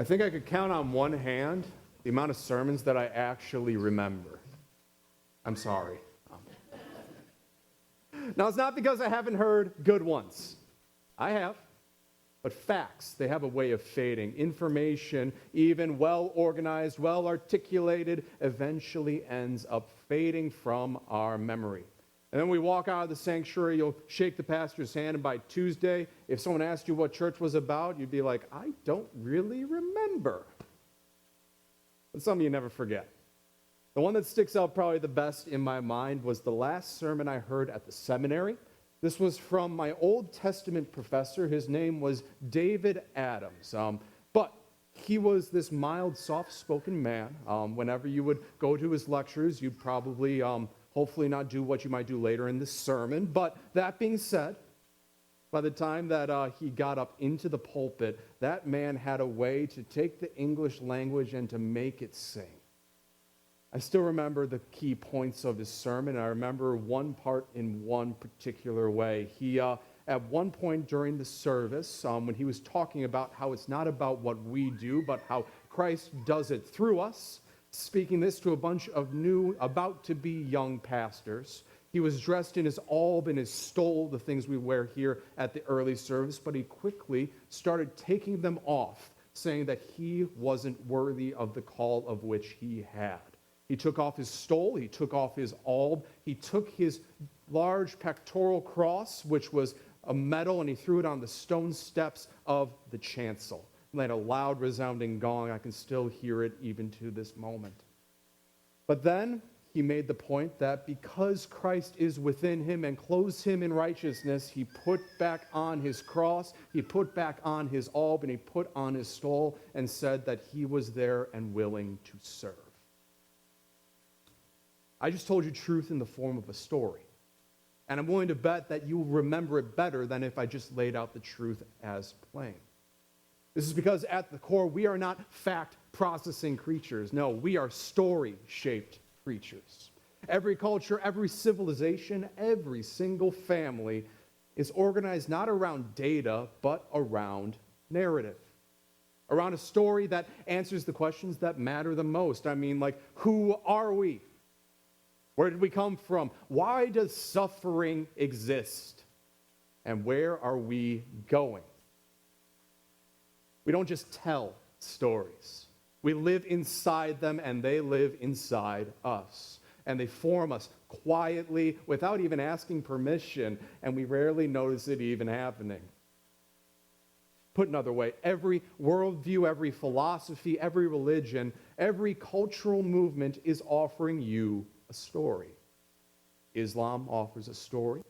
I think I could count on one hand the amount of sermons that I actually remember. I'm sorry. Now, it's not because I haven't heard good ones. I have. But facts, they have a way of fading. Information, even well-organized, well-articulated, eventually ends up fading from our memory. And then we walk out of the sanctuary, you'll shake the pastor's hand, and by Tuesday, if someone asked you what church was about, you'd be like, I don't really remember. But some of you never forget. The one that sticks out probably the best in my mind was the last sermon I heard at the seminary. This was from my Old Testament professor. His name was David Adams. But he was this mild, soft-spoken man. Whenever you would go to his lectures, you'd probably hopefully not do what you might do later in this sermon. But that being said, by the time that he got up into the pulpit, that man had a way to take the English language and to make it sing. I still remember the key points of his sermon. I remember one part in one particular way. He, at one point during the service, when he was talking about how it's not about what we do, but how Christ does it through us, speaking this to a bunch of new, about-to-be young pastors. He was dressed in his alb and his stole, the things we wear here at the early service, but he quickly started taking them off, saying that he wasn't worthy of the call of which he had. He took off his stole, he took off his alb, he took his large pectoral cross, which was a medal, and he threw it on the stone steps of the chancel. And then a loud, resounding gong. I can still hear it even to this moment. But then he made the point that because Christ is within him and clothes him in righteousness, he put back on his cross, he put back on his alb, and he put on his stole and said that he was there and willing to serve. I just told you truth in the form of a story. And I'm willing to bet that you'll remember it better than if I just laid out the truth as plain. This is because at the core, we are not fact-processing creatures. No, we are story-shaped creatures. Every culture, every civilization, every single family is organized not around data, but around narrative. Around a story that answers the questions that matter the most. I mean, like, who are we? Where did we come from? Why does suffering exist? And where are we going? We don't just tell stories. We live inside them, and they live inside us. And they form us quietly without even asking permission, and we rarely notice it even happening. Put another way, every worldview, every philosophy, every religion, every cultural movement is offering you a story. Islam offers a story.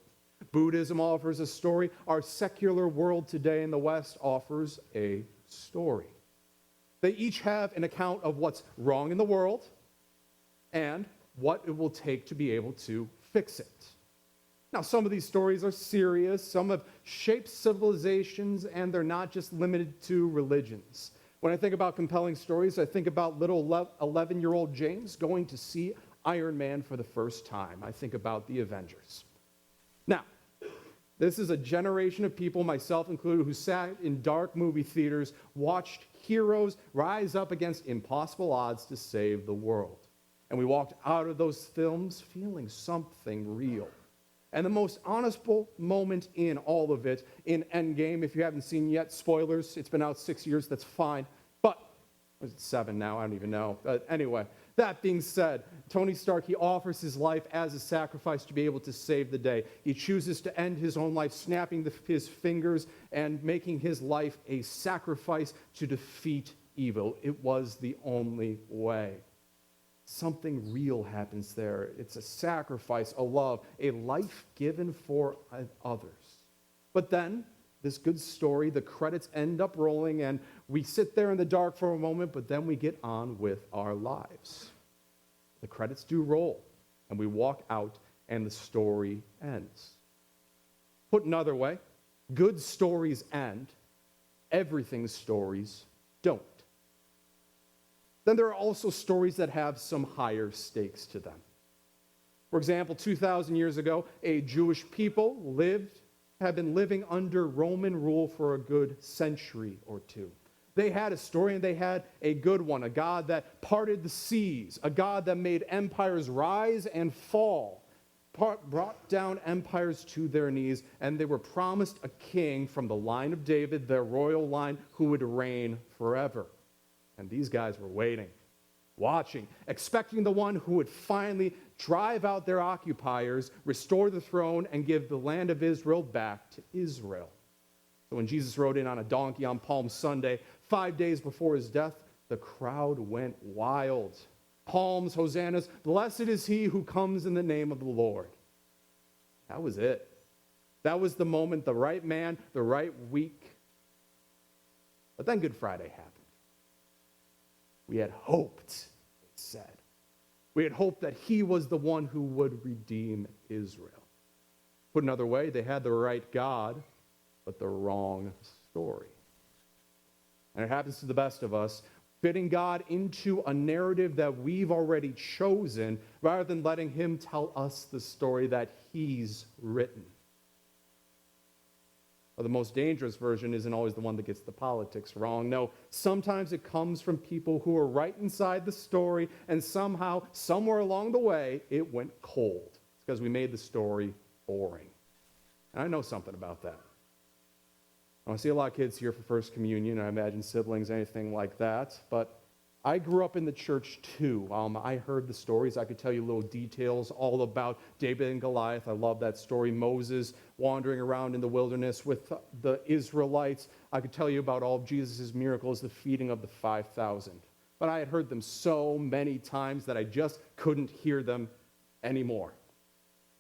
Buddhism offers a story. Our secular world today in the West offers a story. They each have an account of what's wrong in the world and what it will take to be able to fix it. Now, some of these stories are serious. Some have shaped civilizations, and they're not just limited to religions. When I think about compelling stories, I think about little 11-year-old James going to see Iron Man for the first time. I think about the Avengers. Now, this is a generation of people, myself included, who sat in dark movie theaters, watched heroes rise up against impossible odds to save the world. And we walked out of those films feeling something real. And the most honest moment in all of it, in Endgame, if you haven't seen yet, spoilers, it's been out 6 years, that's fine. But, it's 7 now, I don't even know. Anyway, that being said, Tony Stark, he offers his life as a sacrifice to be able to save the day. He chooses to end his own life, snapping his fingers and making his life a sacrifice to defeat evil. It was the only way. Something real happens there. It's a sacrifice, a love, a life given for others. But then, this good story, the credits end up rolling, and we sit there in the dark for a moment, but then we get on with our lives. The credits do roll, and we walk out, and the story ends. Put another way, good stories end, everything's stories don't. Then there are also stories that have some higher stakes to them. For example, 2,000 years ago, a Jewish people had been living under Roman rule for a good century or two. They had a story, and they had a good one, a God that parted the seas, a God that made empires rise and fall, brought down empires to their knees, and they were promised a king from the line of David, their royal line, who would reign forever. And these guys were waiting, watching, expecting the one who would finally drive out their occupiers, restore the throne, and give the land of Israel back to Israel. So when Jesus rode in on a donkey on Palm Sunday, 5 days before his death, the crowd went wild. Palms, hosannas, blessed is he who comes in the name of the Lord. That was it. That was the moment, the right man, the right week. But then Good Friday happened. We had hoped, it said. We had hoped that he was the one who would redeem Israel. Put another way, they had the right God, but the wrong story. And it happens to the best of us, fitting God into a narrative that we've already chosen, rather than letting him tell us the story that he's written. Well, the most dangerous version isn't always the one that gets the politics wrong. No, sometimes it comes from people who are right inside the story, and somehow, somewhere along the way, it went cold. It's because we made the story boring. And I know something about that. I see a lot of kids here for First Communion. I imagine siblings, anything like that. But I grew up in the church too. I heard the stories. I could tell you little details all about David and Goliath. I love that story. Moses wandering around in the wilderness with the Israelites. I could tell you about all of Jesus' miracles, the feeding of the 5,000. But I had heard them so many times that I just couldn't hear them anymore.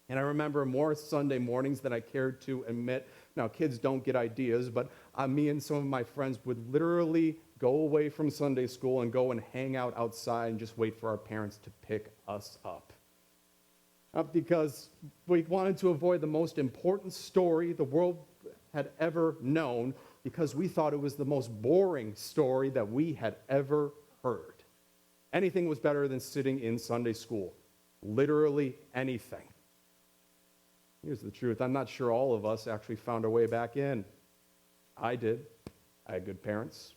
And I remember more Sunday mornings than I cared to admit. Now, kids don't get ideas, but me and some of my friends would literally go away from Sunday school and go and hang out outside and just wait for our parents to pick us up. Because we wanted to avoid the most important story the world had ever known, because we thought it was the most boring story that we had ever heard. Anything was better than sitting in Sunday school. Literally anything. Here's the truth. I'm not sure all of us actually found our way back in. I did. I had good parents.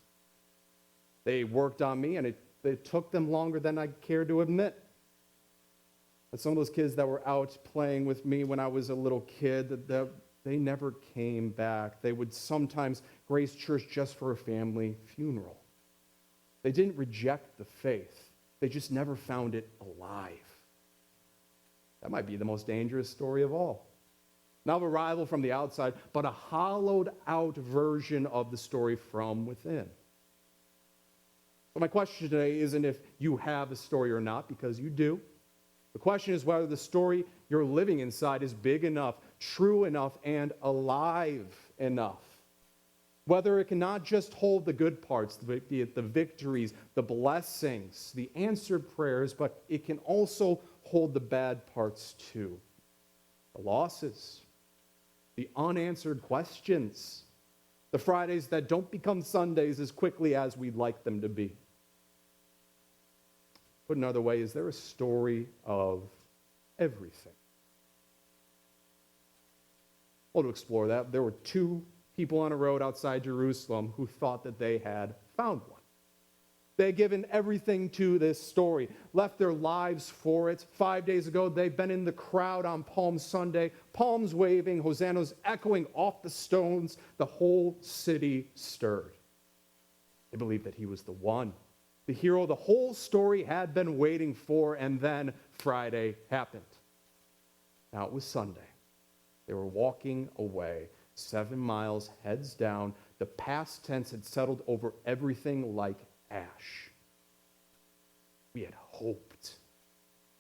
They worked on me, and it took them longer than I cared to admit. But some of those kids that were out playing with me when I was a little kid, they never came back. They would sometimes grace church just for a family funeral. They didn't reject the faith. They just never found it alive. That might be the most dangerous story of all. Not a rival from the outside, but a hollowed-out version of the story from within. So my question today isn't if you have a story or not, because you do. The question is whether the story you're living inside is big enough, true enough, and alive enough. Whether it can not just hold the good parts, the victories, the blessings, the answered prayers, but it can also hold the bad parts too. The losses, the unanswered questions, the Fridays that don't become Sundays as quickly as we'd like them to be. Put another way, is there a story of everything? Well, to explore that, there were two people on a road outside Jerusalem who thought that they had found one. They had given everything to this story, left their lives for it. 5 days ago, they've been in the crowd on Palm Sunday, palms waving, hosannas echoing off the stones. The whole city stirred. They believed that he was the one, the hero the whole story had been waiting for, and then Friday happened. Now it was Sunday. They were walking away, 7 miles, heads down. The past tense had settled over everything like ash. We had hoped.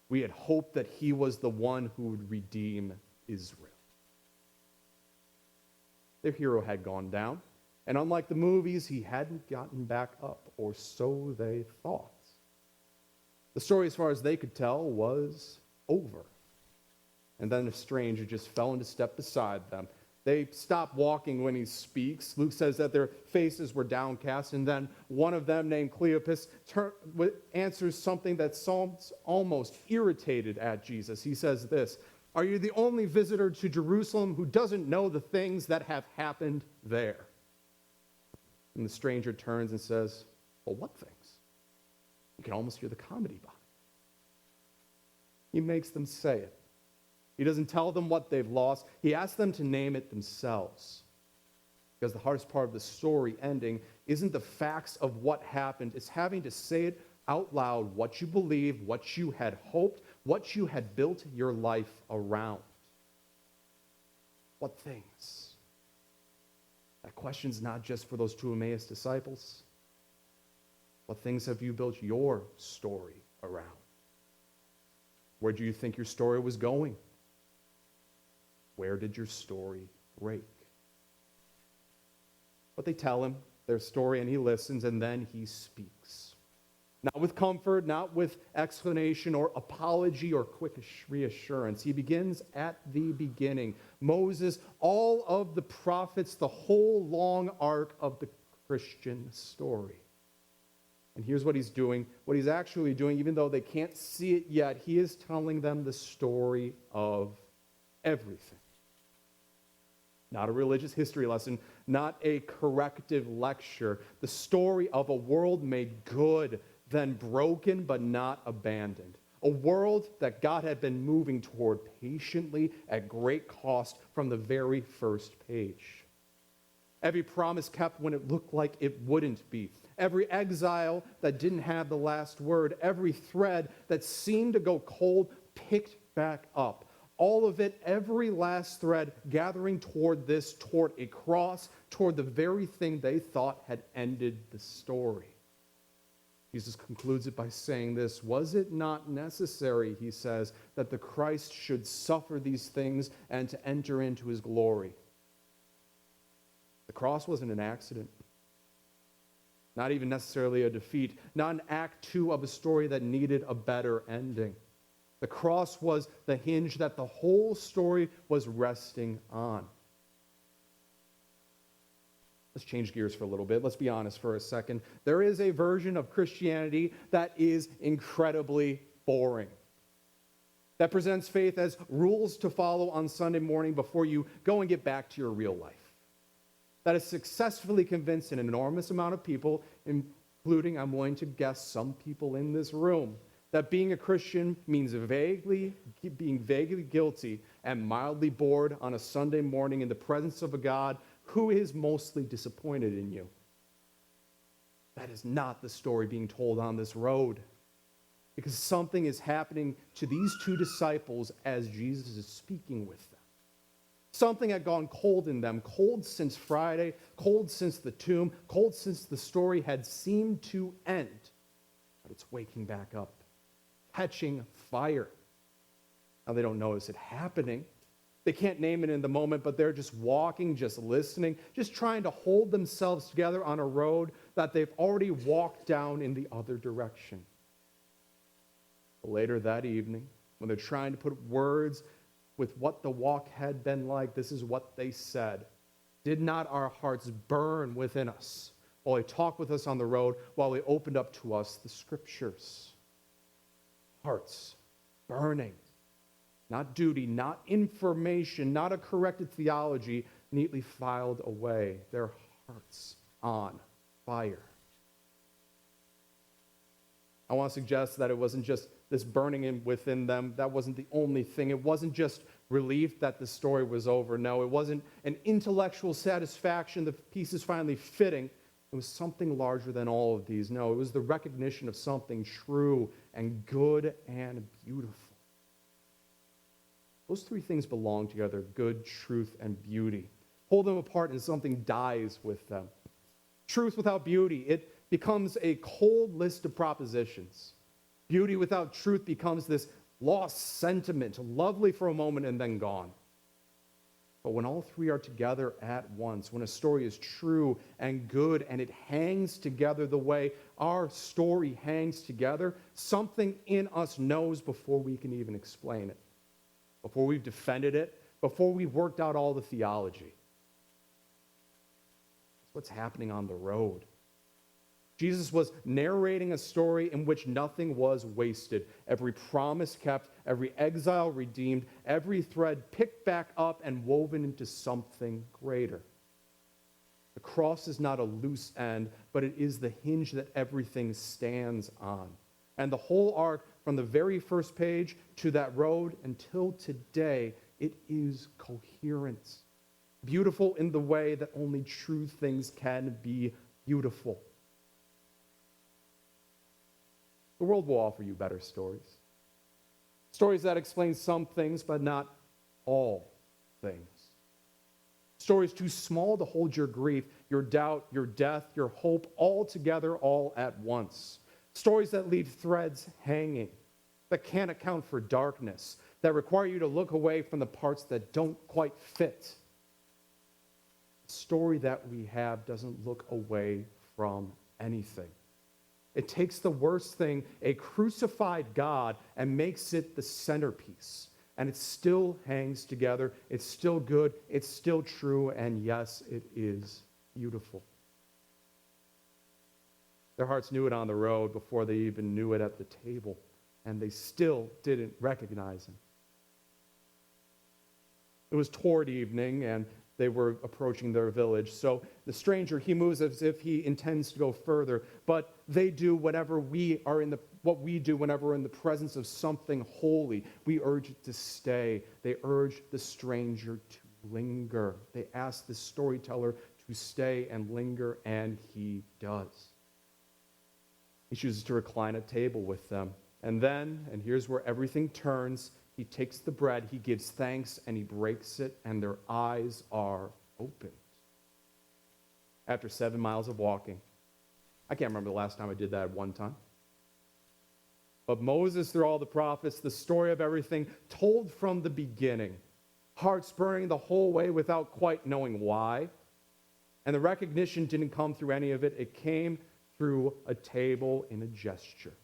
We had hoped that he was the one who would redeem Israel. Their hero had gone down, and unlike the movies, he hadn't gotten back up, or so they thought. The story, as far as they could tell, was over. And then a stranger just fell into step beside them. They stop walking when he speaks. Luke says that their faces were downcast, and then one of them, named Cleopas, answers something that sounds almost irritated at Jesus. He says this, "Are you the only visitor to Jerusalem who doesn't know the things that have happened there?" And the stranger turns and says, well, what things? You can almost hear the comedy behind it. He makes them say it. He doesn't tell them what they've lost. He asks them to name it themselves. Because the hardest part of the story ending isn't the facts of what happened. It's having to say it out loud, what you believe, what you had hoped, what you had built your life around. What things? That question's not just for those two Emmaus disciples. What things have you built your story around? Where do you think your story was going? Where did your story break? But they tell him their story, and he listens, and then he speaks. Not with comfort, not with explanation or apology or quick reassurance. He begins at the beginning. Moses, all of the prophets, the whole long arc of the Christian story. And here's what he's doing. What he's actually doing, even though they can't see it yet, he is telling them the story of everything. Not a religious history lesson, not a corrective lecture. The story of a world made good, then broken, but not abandoned. A world that God had been moving toward patiently at great cost from the very first page. Every promise kept when it looked like it wouldn't be. Every exile that didn't have the last word. Every thread that seemed to go cold picked back up. All of it, every last thread gathering toward a cross, toward the very thing they thought had ended the story. Jesus concludes it by saying this, was it not necessary, he says, that the Christ should suffer these things and to enter into his glory? The cross wasn't an accident. Not even necessarily a defeat. Not an act two of a story that needed a better ending. The cross was the hinge that the whole story was resting on. Let's change gears for a little bit. Let's be honest for a second. There is a version of Christianity that is incredibly boring. That presents faith as rules to follow on Sunday morning before you go and get back to your real life. That has successfully convinced an enormous amount of people, including, I'm willing to guess, some people in this room, that being a Christian means being vaguely guilty and mildly bored on a Sunday morning in the presence of a God who is mostly disappointed in you. That is not the story being told on this road. Because something is happening to these two disciples as Jesus is speaking with them. Something had gone cold in them, cold since Friday, cold since the tomb, cold since the story had seemed to end. But it's waking back up. Catching fire. Now, they don't notice it happening. They can't name it in the moment, but they're just walking, just listening, just trying to hold themselves together on a road that they've already walked down in the other direction. But later that evening, when they're trying to put words with what the walk had been like, this is what they said. Did not our hearts burn within us while he talked with us on the road, while he opened up to us the scriptures? Hearts burning. Not duty, not information, not a corrected theology neatly filed away. Their hearts on fire. I want to suggest that it wasn't just this burning within them. That wasn't the only thing. It wasn't just relief that the story was over. No, it wasn't an intellectual satisfaction, the pieces finally fitting. It was something larger than all of these. No, it was the recognition of something true and good and beautiful. Those three things belong together: good, truth, and beauty. Pull them apart and something dies with them. Truth without beauty, it becomes a cold list of propositions. Beauty without truth becomes this lost sentiment, lovely for a moment and then gone. But when all three are together at once, when a story is true and good and it hangs together the way our story hangs together, something in us knows before we can even explain it, before we've defended it, before we've worked out all the theology. That's what's happening on the road. Jesus was narrating a story in which nothing was wasted. Every promise kept, every exile redeemed, every thread picked back up and woven into something greater. The cross is not a loose end, but it is the hinge that everything stands on. And the whole arc, from the very first page to that road until today, it is coherent. Beautiful in the way that only true things can be beautiful. The world will offer you better stories. Stories that explain some things, but not all things. Stories too small to hold your grief, your doubt, your death, your hope, all together, all at once. Stories that leave threads hanging, that can't account for darkness, that require you to look away from the parts that don't quite fit. The story that we have doesn't look away from anything. It takes the worst thing, a crucified God, and makes it the centerpiece. And it still hangs together. It's still good. It's still true. And yes, it is beautiful. Their hearts knew it on the road before they even knew it at the table. And they still didn't recognize him. It was toward evening, and they were approaching their village. So the stranger, he moves as if he intends to go further. But they do whatever what we do whenever we're in the presence of something holy. We urge it to stay. They urge the stranger to linger. They ask the storyteller to stay and linger, and he does. He chooses to recline at table with them. And then, and here's where everything turns, he takes the bread, he gives thanks, and he breaks it, and their eyes are opened. After 7 miles of walking, I can't remember the last time I did that at one time. But Moses, through all the prophets, the story of everything, told from the beginning, hearts burning the whole way without quite knowing why. And the recognition didn't come through any of it. It came through a table in a gesture.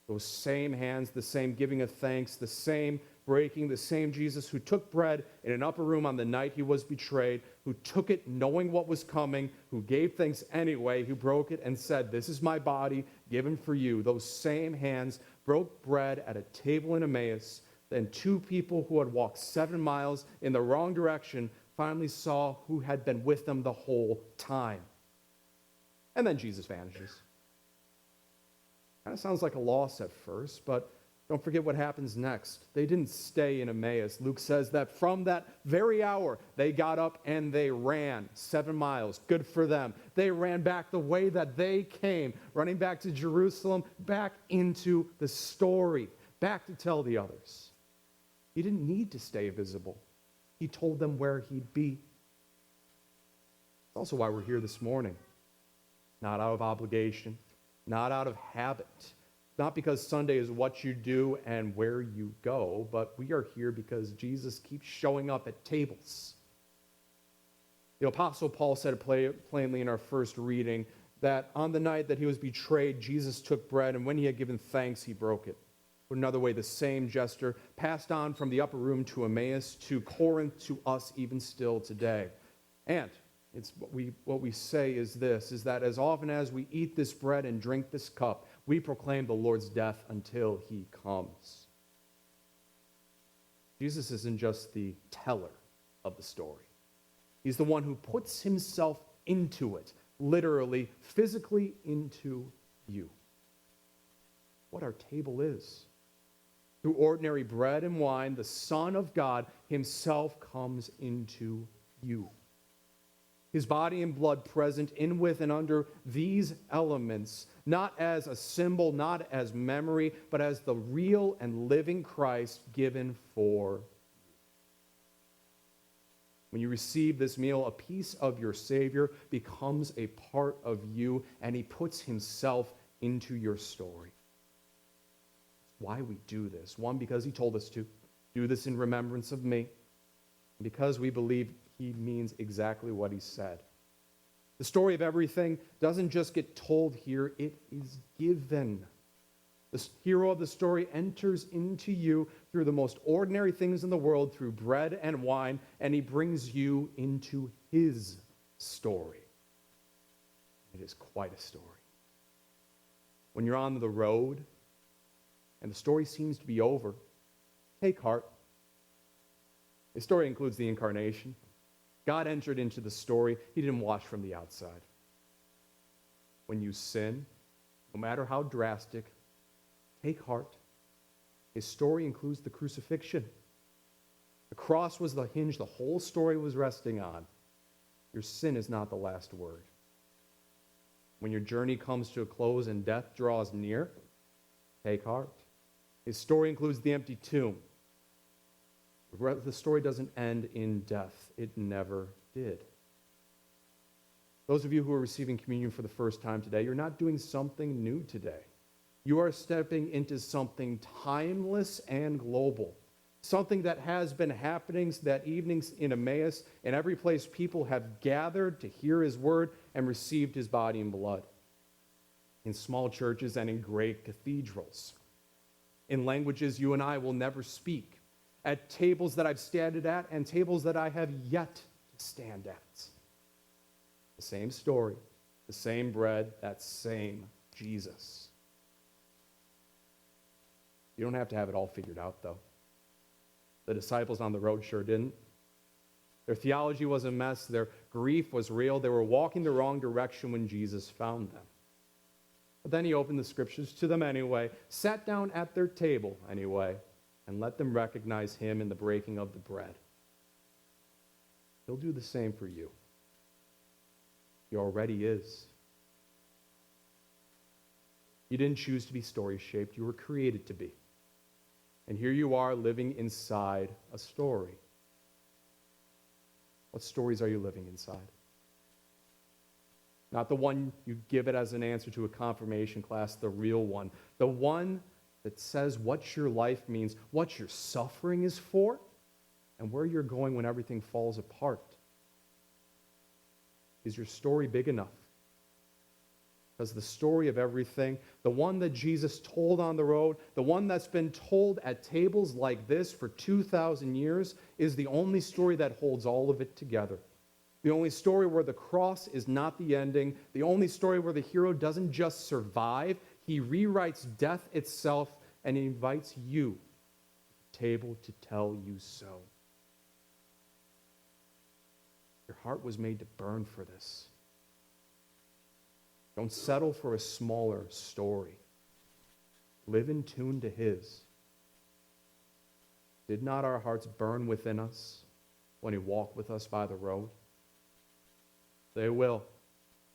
Those same hands, the same giving of thanks, the same breaking, the same Jesus who took bread in an upper room on the night he was betrayed, who took it knowing what was coming, who gave thanks anyway, who broke it and said, "This is my body given for you." Those same hands broke bread at a table in Emmaus. Then two people who had walked 7 miles in the wrong direction finally saw who had been with them the whole time. And then Jesus vanishes. Kind of sounds like a loss at first, but don't forget what happens next. They didn't stay in Emmaus. Luke says that from that very hour, they got up and they ran 7 miles. Good for them. They ran back the way that they came, running back to Jerusalem, back into the story, back to tell the others. He didn't need to stay visible. He told them where he'd be. That's also why we're here this morning. Not out of obligation, not out of habit, not because Sunday is what you do and where you go, but we are here because Jesus keeps showing up at tables. The Apostle Paul said it plainly in our first reading that on the night that he was betrayed, Jesus took bread, and when he had given thanks, he broke it. Put another way, the same gesture passed on from the upper room to Emmaus, to Corinth, to us even still today. And it's what we say is this, is that as often as we eat this bread and drink this cup, we proclaim the Lord's death until he comes. Jesus isn't just the teller of the story. He's the one who puts himself into it, literally, physically into you. What our table is. Through ordinary bread and wine, the Son of God himself comes into you. His body and blood present in, with, and under these elements, not as a symbol, not as memory, but as the real and living Christ given for you. When you receive this meal, a piece of your Savior becomes a part of you, and he puts himself into your story. Why we do this. One, because he told us to. Do this in remembrance of me. And because we believe he means exactly what he said. The story of everything doesn't just get told here, it is given. The hero of the story enters into you through the most ordinary things in the world, through bread and wine, and he brings you into his story. It is quite a story. When you're on the road and the story seems to be over, take heart. The story includes the incarnation. God entered into the story. He didn't watch from the outside. When you sin, no matter how drastic, take heart. His story includes the crucifixion. The cross was the hinge the whole story was resting on. Your sin is not the last word. When your journey comes to a close and death draws near, take heart. His story includes the empty tomb. The story doesn't end in death. It never did. Those of you who are receiving communion for the first time today, you're not doing something new today. You are stepping into something timeless and global. Something that has been happening that evenings in Emmaus, in every place people have gathered to hear his word and received his body and blood. In small churches and in great cathedrals. In languages you and I will never speak. At tables that I've standed at and tables that I have yet to stand at. The same story, the same bread, that same Jesus. You don't have to have it all figured out, though. The disciples on the road sure didn't. Their theology was a mess. Their grief was real. They were walking the wrong direction when Jesus found them. But then he opened the scriptures to them anyway, sat down at their table anyway, and let them recognize him in the breaking of the bread. He'll do the same for you. He already is. You didn't choose to be story-shaped. You were created to be. And here you are living inside a story. What stories are you living inside? Not the one you give it as an answer to a confirmation class, the real one. The one that says what your life means, what your suffering is for, and where you're going when everything falls apart. Is your story big enough? Because the story of everything, the one that Jesus told on the road, the one that's been told at tables like this for 2,000 years, is the only story that holds all of it together. The only story where the cross is not the ending. The only story where the hero doesn't just survive. He rewrites death itself and invites you to the table to tell you so. Your heart was made to burn for this. Don't settle for a smaller story. Live in tune to his. Did not our hearts burn within us when he walked with us by the road? They will,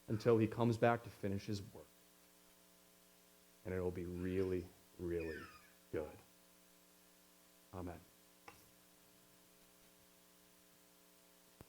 until he comes back to finish his work. And it will be really, really good. Amen.